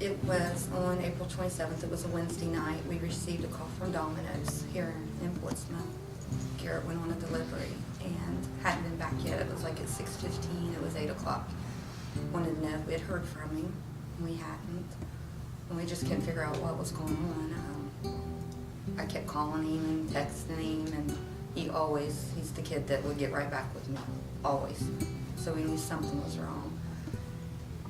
It was on April 27th. It was a Wednesday night. We received a call from Domino's here in Portsmouth. Garrett went on a delivery and hadn't been back yet. It was like at 6:15. It was 8 o'clock. Wanted to know if we had heard from him. We hadn't. And we just couldn't figure out what was going on. I kept calling him and texting him, and he's the kid that would get right back with me, always. So we knew something was wrong.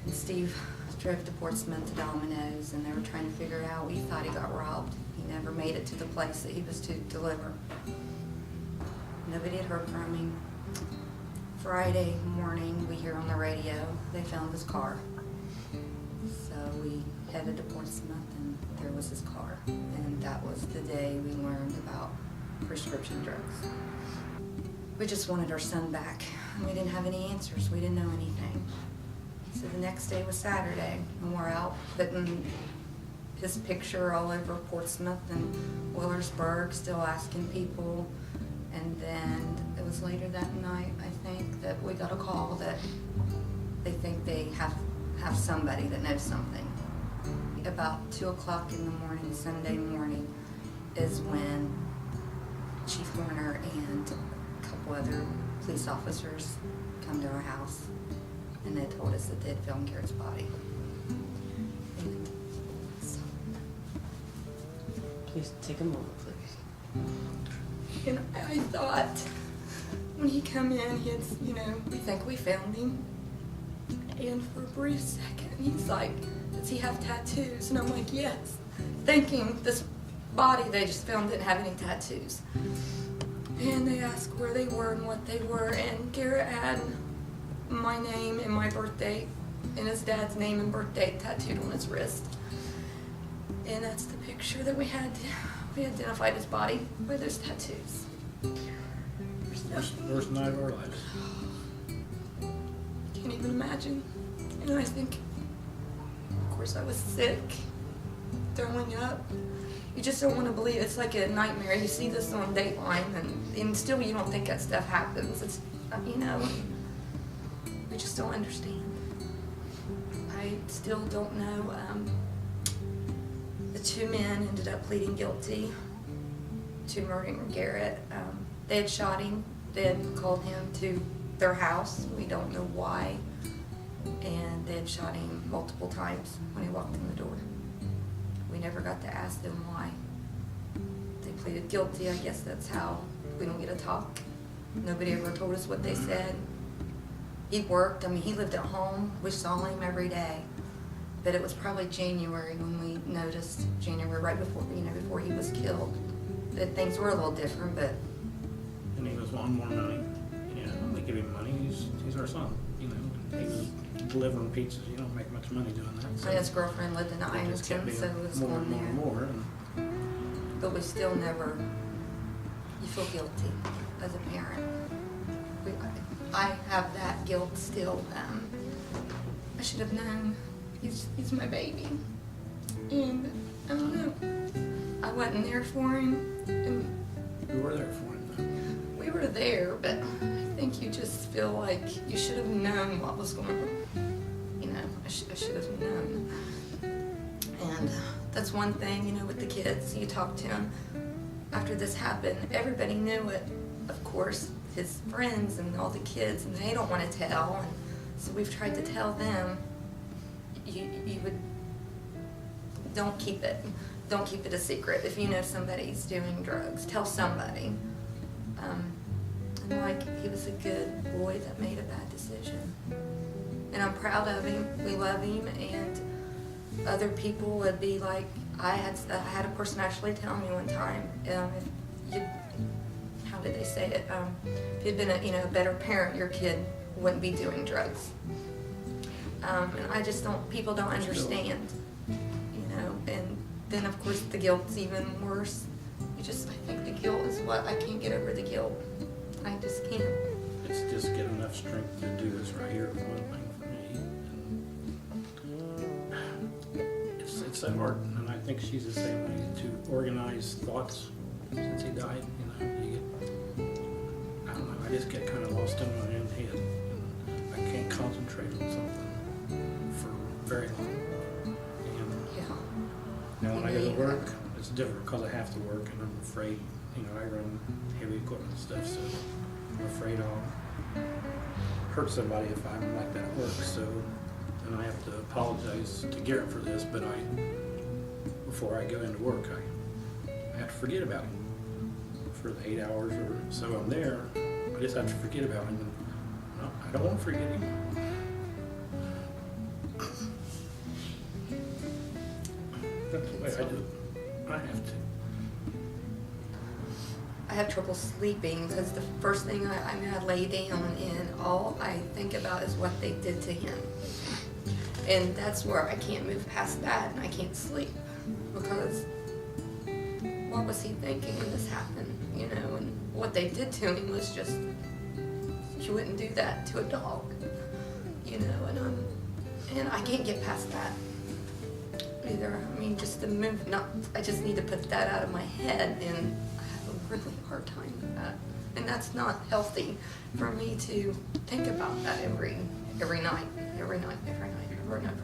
And Steve drove to Portsmouth to Domino's, and they were trying to figure out. We thought he got robbed. He never made it to the place that he was to deliver. Nobody had heard from him. Friday morning, we hear on the radio they found his car. So we headed to Portsmouth, and there was his car. And that was the day we learned about prescription drugs. We just wanted our son back. We didn't have any answers. We didn't know anything. So the next day was Saturday, and we're out putting his picture all over Portsmouth and Willersburg, still asking people. And then it was later that night, I think, that we got a call that they think they have somebody that knows something. About 2 o'clock in the morning, Sunday morning, is when Chief Horner and a couple other police officers come to our house, and they told us that they had found Garrett's body. And so, please take a moment, please. and I thought when he come in, we think we found him. And for a brief second, he's like, does he have tattoos? And I'm like, yes. Thinking this body they just found didn't have any tattoos. And they asked where they were and what they were, and Garrett had my name and my birthday and his dad's name and birthday tattooed on his wrist. And that's the picture that we had. We identified his body by those tattoos. Worst night of our lives. Can't even imagine. And I think, of course, I was sick, throwing up. You just don't want to believe it. It's like a nightmare. You see this on Dateline, and still you don't think that stuff happens. It's, we just don't understand. I still don't know. The two men ended up pleading guilty to murdering Garrett. They had shot him. They had called him to their house. We don't know why. And they had shot him multiple times when he walked in the door. We never got to ask them why. They pleaded guilty. I guess that's how we don't get to talk. Nobody ever told us what they said. He worked. He lived at home. We saw him every day. But it was probably January when we noticed, right before he was killed, that things were a little different, but. And he was wanting more money. They give him money. He's our son. He was delivering pizzas. You don't make much money doing that. So his girlfriend lived in Ironton, so it was more going and more there. and more. But we still never. You feel guilty as a parent. I have that guilt still. I should have known. He's my baby, and I don't know. I wasn't there for him, and We were there for him. we were there, but I think you just feel like you should have known what was going on. I should have known. And that's one thing, with the kids. You talk to them after this happened. Everybody knew it, of course, his friends and all the kids, and they don't want to tell. And so we've tried to tell them. Don't keep it a secret. If you know somebody's doing drugs, tell somebody. And he was a good boy that made a bad decision. And I'm proud of him. We love him, and other people would be like, I had a person actually tell me one time, how did they say it? If you'd been a better parent, your kid wouldn't be doing drugs. And I just people don't understand, and then of course the guilt's even worse. I think the guilt is what, I can't get over the guilt. I just can't. It's just get enough strength to do this right here is one thing for me. And it's that hard, and I think she's the same way, to organize thoughts since he died. I don't know, I just get kind of lost in my own head, and I can't concentrate on something for very long. And work, it's different because I have to work and I'm afraid, you know, I run heavy equipment and stuff, so I'm afraid I'll hurt somebody if I'm like that at work, so, and I have to apologize to Garrett for this, but before I go into work, I have to forget about him. For the 8 hours or so I'm there, I just have to forget about him. And, no, I don't want to forget him. That's the way I do it. I have to. I have trouble sleeping because the first thing I lay down and all I think about is what they did to him. And that's where I can't move past that and I can't sleep because what was he thinking when this happened, you know, and what they did to him was just, you wouldn't do that to a dog, you know, and I can't get past that either. I mean, just to move, I just need to put that out of my head and I have a really hard time with that. And that's not healthy for me to think about that every night, over and over.